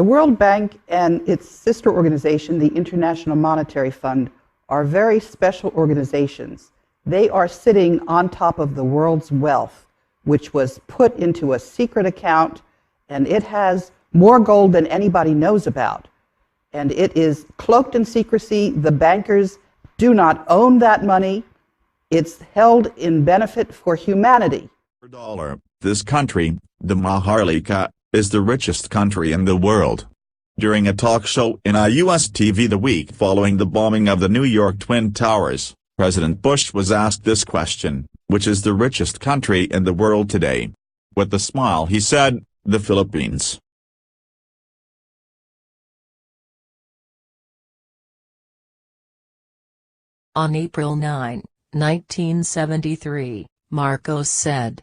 The World Bank and its sister organization, the International Monetary Fund, are very special organizations. They are sitting on top of the world's wealth, which was put into a secret account, and it has more gold than anybody knows about. And it is cloaked in secrecy. The bankers do not own that money. It's held in benefit for humanity. Per dollar, this country, the MAHARLIKA, is the richest country in the world. During a talk show in a U.S. TV the week following the bombing of the New York Twin Towers, President Bush was asked this question, which is the richest country in the world today? With a smile he said, the Philippines. On April 9, 1973, Marcos said,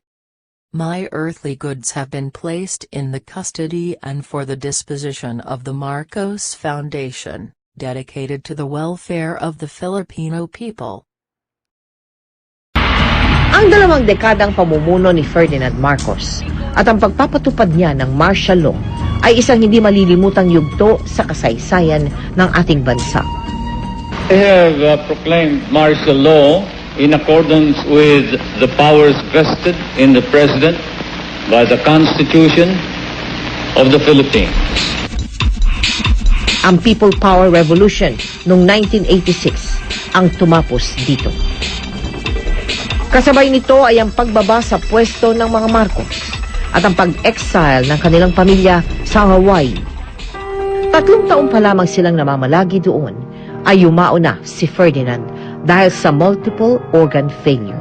"My earthly goods have been placed in the custody and for the disposition of the Marcos Foundation, dedicated to the welfare of the Filipino people." Ang 2 dekadang pamumuno ni Ferdinand Marcos at ang pagpapatupad niya ng martial law ay isang hindi malilimutang yugto sa kasaysayan ng ating bansa. I have proclaimed martial law in accordance with the powers vested in the President by the Constitution of the Philippines. Ang People Power Revolution noong 1986 ang tumapos dito. Kasabay nito ay ang pagbaba sa pwesto ng mga Marcos at ang pag-exile ng kanilang pamilya sa Hawaii. 3 taon pa lamang silang namamalagi doon ay yumao na si Ferdinand dahil sa multiple organ failure.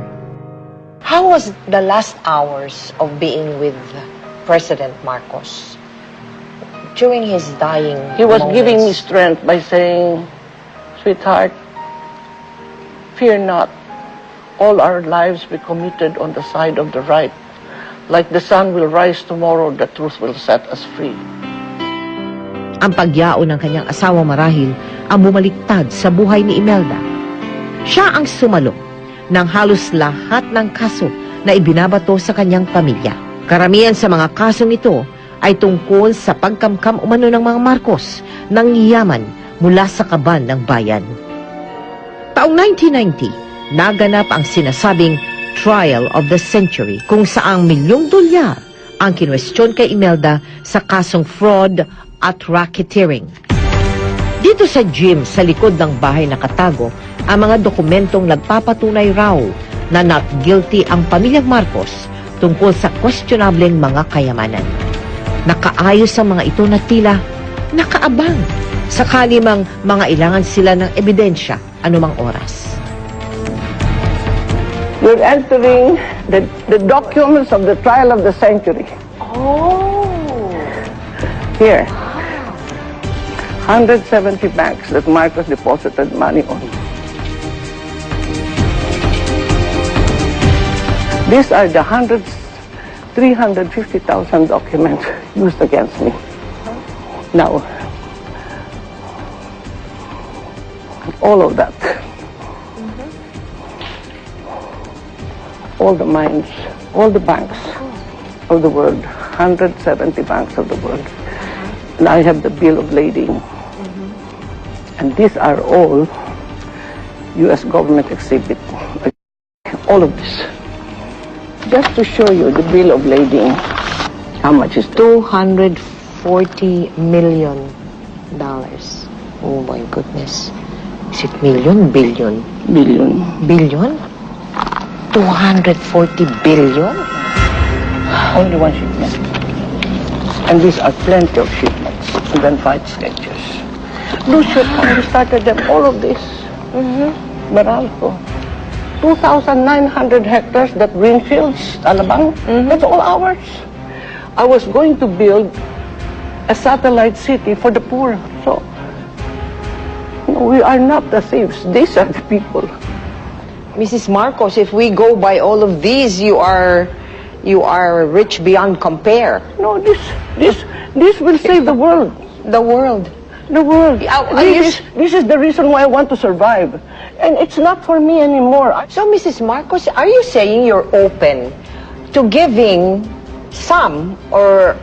How was the last hours of being with President Marcos during his dying He was moments? giving me strength by saying, "Sweetheart, fear not. All our lives be committed on the side of the right. Like the sun will rise tomorrow, the truth will set us free." Ang pagyao ng kanyang asawa marahil ang bumaliktad sa buhay ni Imelda. Siya ang sumalo ng halos lahat ng kaso na ibinabato sa kanyang pamilya. Karamihan sa mga kasong ito ay tungkol sa pagkamkam umano ng mga Marcos ng yaman mula sa kaban ng bayan. Taong 1990, naganap ang sinasabing Trial of the Century kung saang $1 milyong ang kinwestiyon kay Imelda sa kasong fraud at racketeering. Dito sa gym sa likod ng bahay nakatago ang mga dokumentong nagpapatunay raw na not guilty ang pamilyang Marcos tungkol sa questionableng mga kayamanan. Nakaayos ang mga ito na tila nakaabang sakali mang mangailangan sila ng ebidensya anumang oras. You're entering the documents of the trial of the century. Oh! Here. 170 banks that Marcos deposited money on. These are the 350,000 documents used against me. Now, all of that, all the mines, all the banks of the world, 170 banks of the world. And I have the bill of lading. And these are all U.S. government exhibit. All of this. Just to show you the bill of lading, how much is $240 million. Oh my goodness. Is it million? Billion? billion? Billion? 240 billion? Only one shipment. And these are plenty of shipments. And then 5 sketches. Lucio started them, all of this. Meralco. 2,900 hectares, that greenfields, Alabang, that's all ours. I was going to build a satellite city for the poor. So, no, we are not the thieves. These are the people. Mrs. Marcos, if we go by all of these, you are rich beyond compare. No, this will save the world. The world. The world. This is the reason why I want to survive. And it's not for me anymore. So, Mrs. Marcos, are you saying you're open to giving some or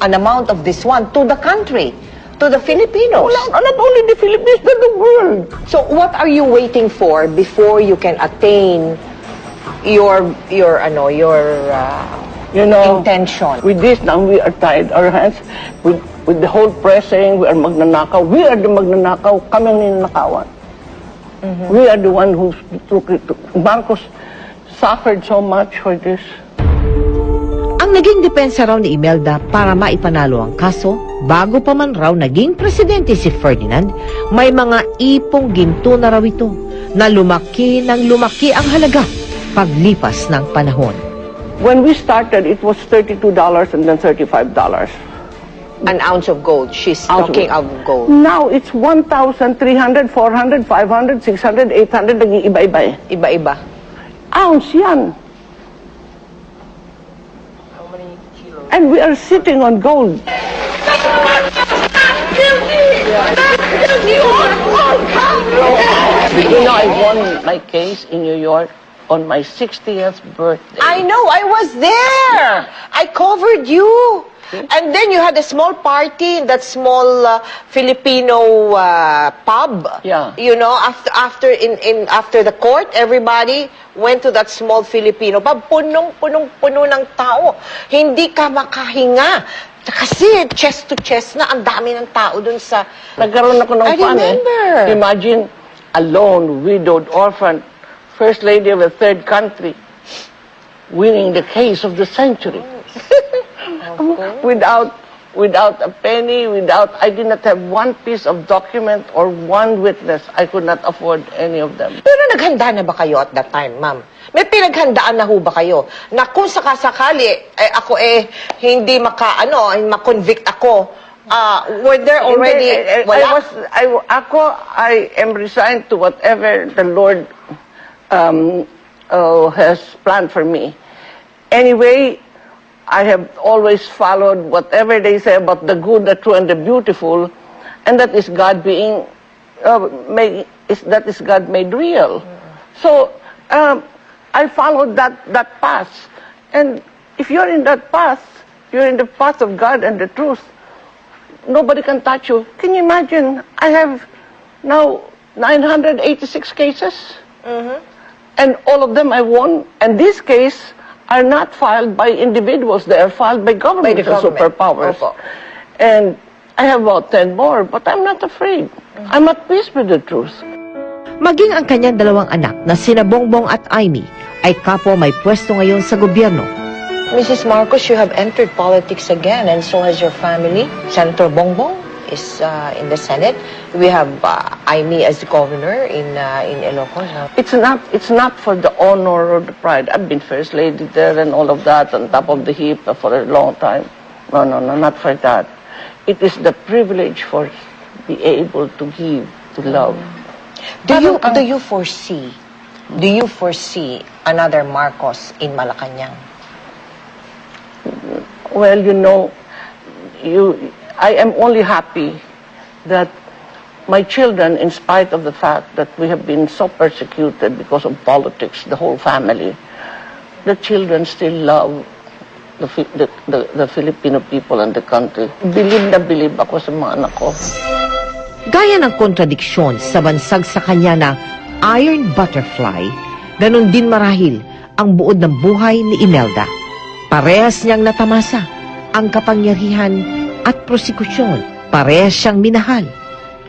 an amount of this one to the country, to the Filipinos. Not only the Philippines, but the world. So what are you waiting for before you can attain your intention? With this now, we are tied our hands with the whole press saying we are magnanakaw. We are the magnanakaw. Kami ang ninanakawan. We are the one who took it. Marcos suffered so much for this. Ang naging depensa raw ni Imelda para maipanalo ang kaso, bago pa man raw naging presidente si Ferdinand, may mga ipong ginto na raw ito na lumaki ng lumaki ang halaga paglipas ng panahon. When we started, it was $32 and then $35. An ounce of gold. She's talking of gold. Now, it's 1,300, 400, 500, 600, 800, nag-iiba-iba eh. Iba-iba. Ounce yan. And we are sitting on gold. Did you know I won my case in New York on my 60th birthday? I know, I was there. I covered you. And then you had a small party in that small Filipino pub. Yeah. You know, after the court, everybody went to that small Filipino pub. Punong-puno ng tao. Hindi ka makahinga. Kasi chest to chest na ang dami ng tao dun sa... Nagkaroon ako ng I fun remember. Imagine, alone, widowed, orphan, first lady of a third country, winning the case of the century. Without a penny, I did not have one piece of document or one witness. I could not afford any of them. Pero naghanda na ba kayo at that time, ma'am? May pinaghandaan na ho ba kayo? Na kung sakasakali, ako hindi makonvict ako, were there already... I am resigned to whatever the Lord has planned for me. Anyway, I have always followed whatever they say about the good, the true, and the beautiful, and that is God being that is God made real. So I followed that path, and if you're in that path, you're in the path of God and the truth. Nobody can touch you. Can you imagine? I have now 986 cases, and all of them I won. And this case are not filed by individuals. They are filed by government, superpowers. And I have about 10 more, but I'm not afraid. I'm at peace with the truth. Maging ang kanyang dalawang anak na sina Bongbong at Amy ay kapwa may pwesto ngayon sa gobyerno. Mrs. Marcos, you have entered politics again, and so has your family. Senator Bongbong is in the Senate. We have Amy as the governor in Ilocos. It's not for the honor or the pride. I've been first lady there and all of that on top of the heap for a long time. No, not for that. It is the privilege for be able to give, to love. Do you foresee another Marcos in Malacanang? Well, I am only happy that my children, in spite of the fact that we have been so persecuted because of politics, the whole family, the children still love the Filipino people and the country. Believe na believe ako sa mga anak ko. Gaya ng kontradiksyon sa bansag sa kanya na iron butterfly, ganun din marahil ang buod ng buhay ni Imelda. Parehas niyang natamasa ang kapangyarihan at prosekusyon. Parehas siyang minahal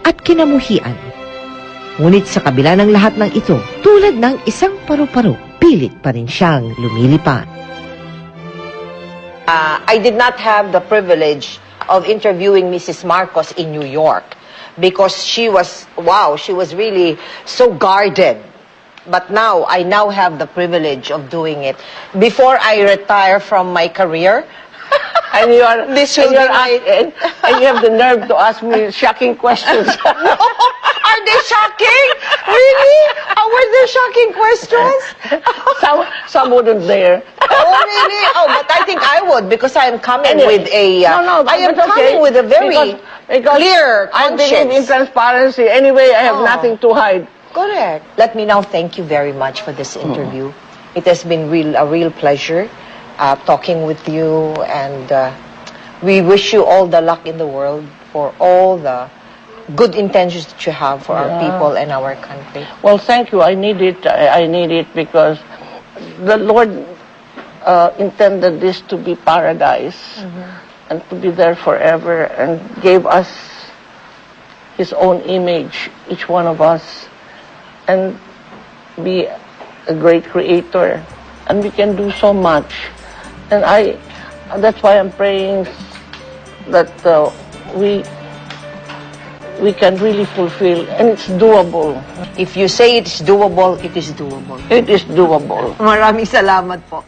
at kinamuhian. Ngunit sa kabila ng lahat ng ito, tulad ng isang paru-paro, pilit pa rin siyang lumilipad. I did not have the privilege of interviewing Mrs. Marcos in New York because she was really so guarded. But now, I have the privilege of doing it. Before I retire from my career, and you are and you have the nerve to ask me shocking questions. No, are they shocking? Really? Were they shocking questions? Some wouldn't dare. Oh, really? Oh, but I think I would because I am coming with a. I am okay, coming with a very clear conscience. I believe in transparency. Anyway, I have nothing to hide. Correct. Let me now thank you very much for this interview. It has been a real pleasure talking with you, and we wish you all the luck in the world for all the good intentions that you have for our people and our country. Well, thank you. I need it. I need it because the Lord intended this to be paradise and to be there forever, and gave us His own image, each one of us, and be a great creator. And we can do so much. And that's why I'm praying that we can really fulfill, and it's doable. If you say it's doable, it is doable. It is doable. Maraming salamat po.